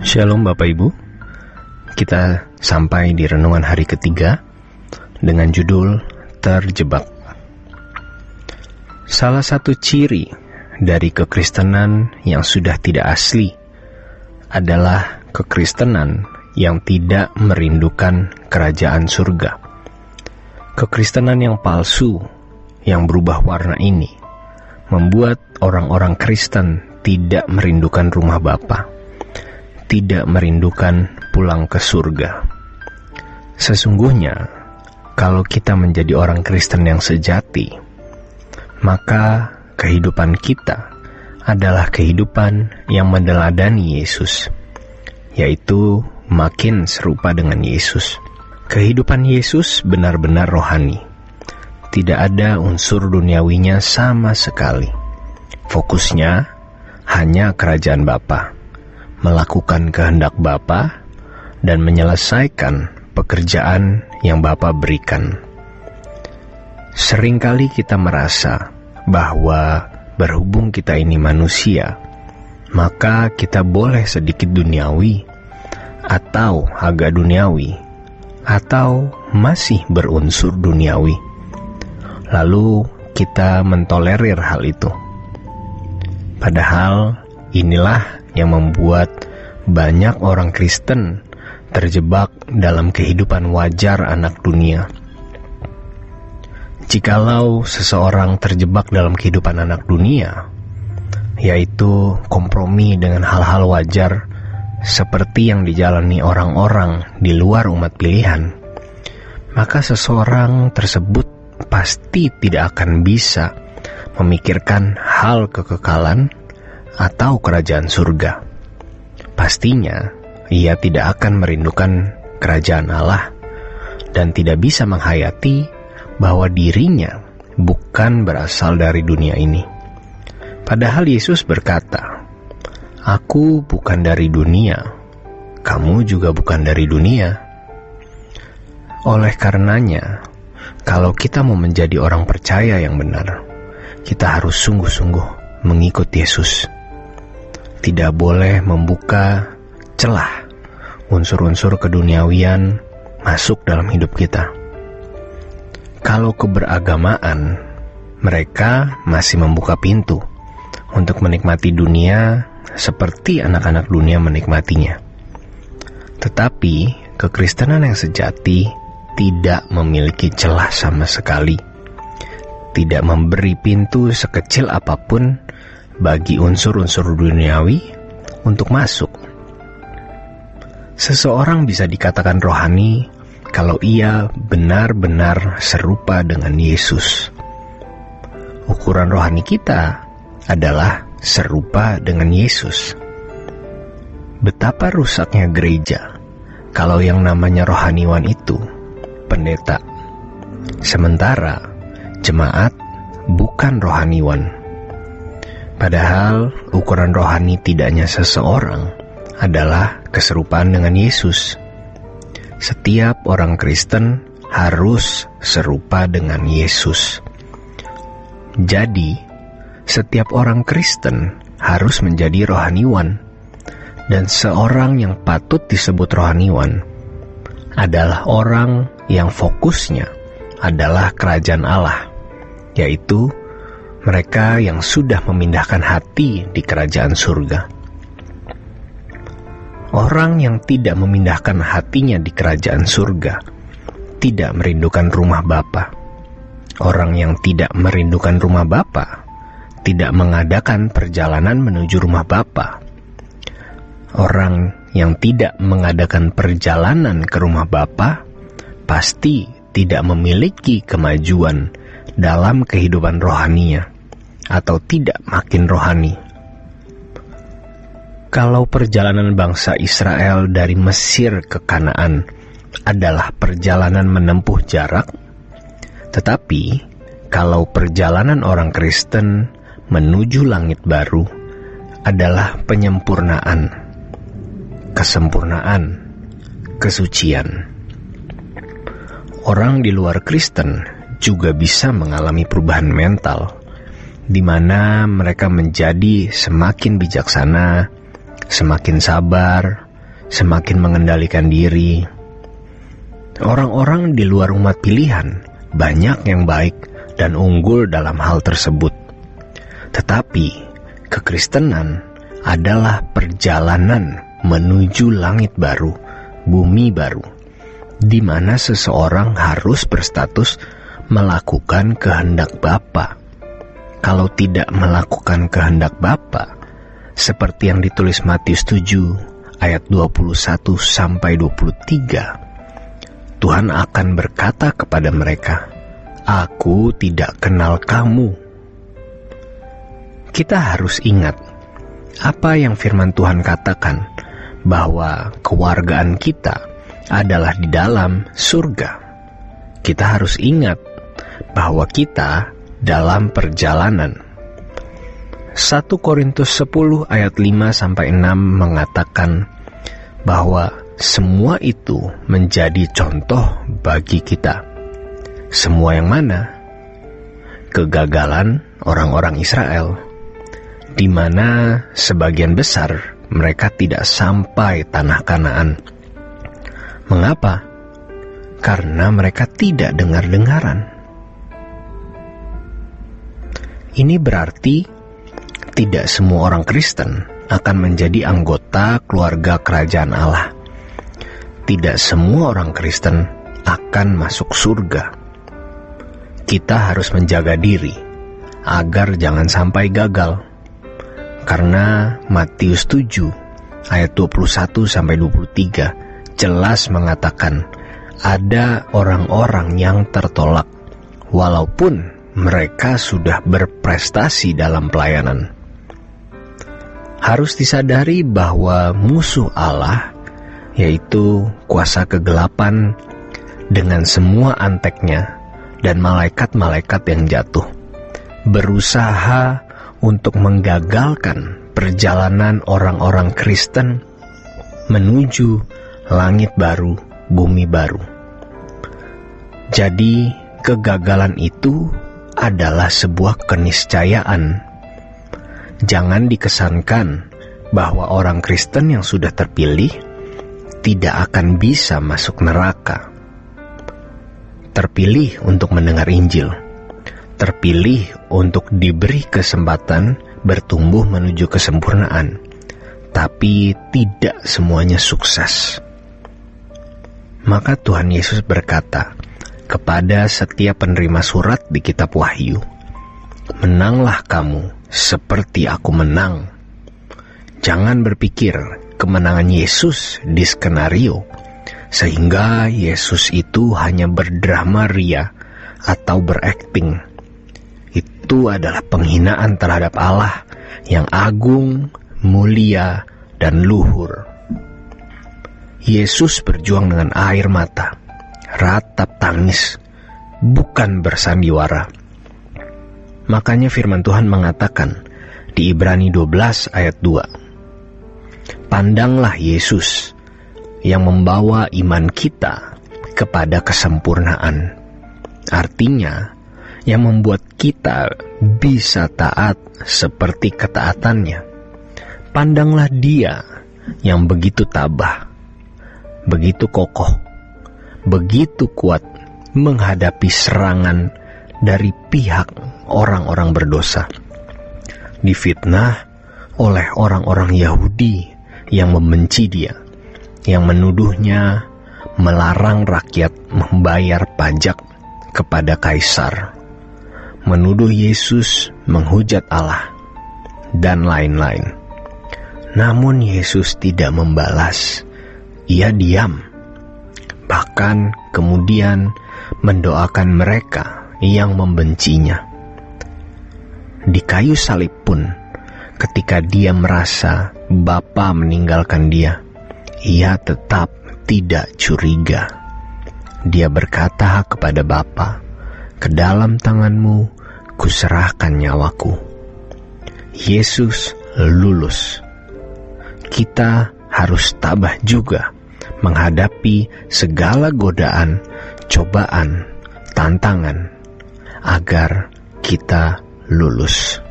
Shalom Bapak Ibu. Kita sampai di renungan hari ketiga dengan judul Terjebak. Salah satu ciri dari kekristenan yang sudah tidak asli adalah kekristenan yang tidak merindukan kerajaan surga. Kekristenan yang palsu, yang berubah warna ini, membuat orang-orang Kristen tidak merindukan rumah Bapa, tidak merindukan pulang ke surga. Sesungguhnya, kalau kita menjadi orang Kristen yang sejati, maka kehidupan kita adalah kehidupan yang meneladani Yesus, yaitu makin serupa dengan Yesus. Kehidupan Yesus benar-benar rohani. Tidak ada unsur duniawinya sama sekali. Fokusnya hanya kerajaan Bapa, melakukan kehendak Bapa, dan menyelesaikan pekerjaan yang Bapa berikan. Seringkali kita merasa bahwa berhubung kita ini manusia, maka kita boleh sedikit duniawi, atau agak duniawi, atau masih berunsur duniawi. Lalu kita mentolerir hal itu. Padahal inilah yang membuat banyak orang Kristen terjebak dalam kehidupan wajar anak dunia. Jikalau seseorang terjebak dalam kehidupan anak dunia, yaitu kompromi dengan hal-hal wajar seperti yang dijalani orang-orang di luar umat pilihan, maka seseorang tersebut pasti tidak akan bisa memikirkan hal kekekalan atau kerajaan surga. Pastinya ia tidak akan merindukan kerajaan Allah dan tidak bisa menghayati bahwa dirinya bukan berasal dari dunia ini. Padahal Yesus berkata, "Aku bukan dari dunia, kamu juga bukan dari dunia." Oleh karenanya, kalau kita mau menjadi orang percaya yang benar, kita harus sungguh-sungguh mengikut Yesus. Tidak boleh membuka celah unsur-unsur keduniawian masuk dalam hidup kita. Kalau keberagamaan, mereka masih membuka pintu untuk menikmati dunia seperti anak-anak dunia menikmatinya. Tetapi kekristenan yang sejati tidak memiliki celah sama sekali, tidak memberi pintu sekecil apapun bagi unsur-unsur duniawi untuk masuk. Seseorang bisa dikatakan rohani kalau ia benar-benar serupa dengan Yesus. Ukuran rohani kita adalah serupa dengan Yesus. Betapa rusaknya gereja kalau yang namanya rohaniwan itu pendeta, sementara jemaat bukan rohaniwan. Padahal ukuran rohani tidaknya seseorang adalah keserupaan dengan Yesus. Setiap orang Kristen harus serupa dengan Yesus. Jadi, setiap orang Kristen harus menjadi rohaniwan. Dan seorang yang patut disebut rohaniwan adalah orang yang fokusnya adalah kerajaan Allah, yaitu mereka yang sudah memindahkan hati di kerajaan surga. Orang yang tidak memindahkan hatinya di kerajaan surga tidak merindukan rumah Bapa. Orang yang tidak merindukan rumah Bapa tidak mengadakan perjalanan menuju rumah Bapa. Orang yang tidak mengadakan perjalanan ke rumah Bapa pasti tidak memiliki kemajuan dalam kehidupan rohaninya, atau tidak makin rohani. Kalau perjalanan bangsa Israel dari Mesir ke Kanaan adalah perjalanan menempuh jarak, tetapi kalau perjalanan orang Kristen menuju langit baru adalah penyempurnaan, kesempurnaan, kesucian. Orang di luar Kristen juga bisa mengalami perubahan mental, di mana mereka menjadi semakin bijaksana, semakin sabar, semakin mengendalikan diri. Orang-orang di luar umat pilihan banyak yang baik dan unggul dalam hal tersebut. Tetapi kekristenan adalah perjalanan menuju langit baru, bumi baru, di mana seseorang harus berstatus melakukan kehendak Bapa. Kalau tidak melakukan kehendak Bapa, seperti yang ditulis Matius 7 ayat 21-23, Tuhan akan berkata kepada mereka, "Aku tidak kenal kamu." Kita harus ingat apa yang firman Tuhan katakan, bahwa kewargaan kita adalah di dalam surga. Kita harus ingat bahwa kita dalam perjalanan. 1 Korintus 10 ayat 5-6 mengatakan bahwa semua itu menjadi contoh bagi kita. Semua yang mana? Kegagalan orang-orang Israel, di mana sebagian besar mereka tidak sampai tanah Kanaan. Mengapa? Karena mereka tidak dengar-dengaran. Ini berarti tidak semua orang Kristen akan menjadi anggota keluarga kerajaan Allah. Tidak semua orang Kristen akan masuk surga. Kita harus menjaga diri agar jangan sampai gagal. Karena Matius 7 ayat 21-23 jelas mengatakan ada orang-orang yang tertolak walaupun mereka sudah berprestasi dalam pelayanan. Harus disadari bahwa musuh Allah, yaitu kuasa kegelapan dengan semua anteknya dan malaikat-malaikat yang jatuh, berusaha untuk menggagalkan perjalanan orang-orang Kristen menuju langit baru, bumi baru. Jadi, kegagalan itu adalah sebuah keniscayaan. Jangan dikesankan bahwa orang Kristen yang sudah terpilih tidak akan bisa masuk neraka. Terpilih untuk mendengar Injil, terpilih untuk diberi kesempatan bertumbuh menuju kesempurnaan, tapi tidak semuanya sukses. Maka Tuhan Yesus berkata kepada setiap penerima surat di kitab Wahyu, "Menanglah kamu seperti aku menang." Jangan berpikir kemenangan Yesus di skenario, sehingga Yesus itu hanya berdrama ria atau berakting. Itu adalah penghinaan terhadap Allah yang agung, mulia, dan luhur. Yesus berjuang dengan air mata, ratap tangis, bukan bersandiwara. Makanya firman Tuhan mengatakan di Ibrani 12 ayat 2, "Pandanglah Yesus yang membawa iman kita kepada kesempurnaan." Artinya, yang membuat kita bisa taat seperti ketaatannya. Pandanglah Dia yang begitu tabah, begitu kokoh, begitu kuat menghadapi serangan dari pihak orang-orang berdosa. Difitnah oleh orang-orang Yahudi yang membenci Dia, yang menuduhnya melarang rakyat membayar pajak kepada kaisar, menuduh Yesus menghujat Allah, dan lain-lain. Namun Yesus tidak membalas. Ia diam. Bahkan kemudian mendoakan mereka yang membencinya. Di kayu salib pun, ketika Dia merasa Bapa meninggalkan Dia, Ia tetap tidak curiga. Dia berkata kepada Bapa, "Ke dalam tangan-Mu kuserahkan nyawaku." Yesus lulus. Kita harus tabah juga menghadapi segala godaan, cobaan, tantangan, agar kita lulus.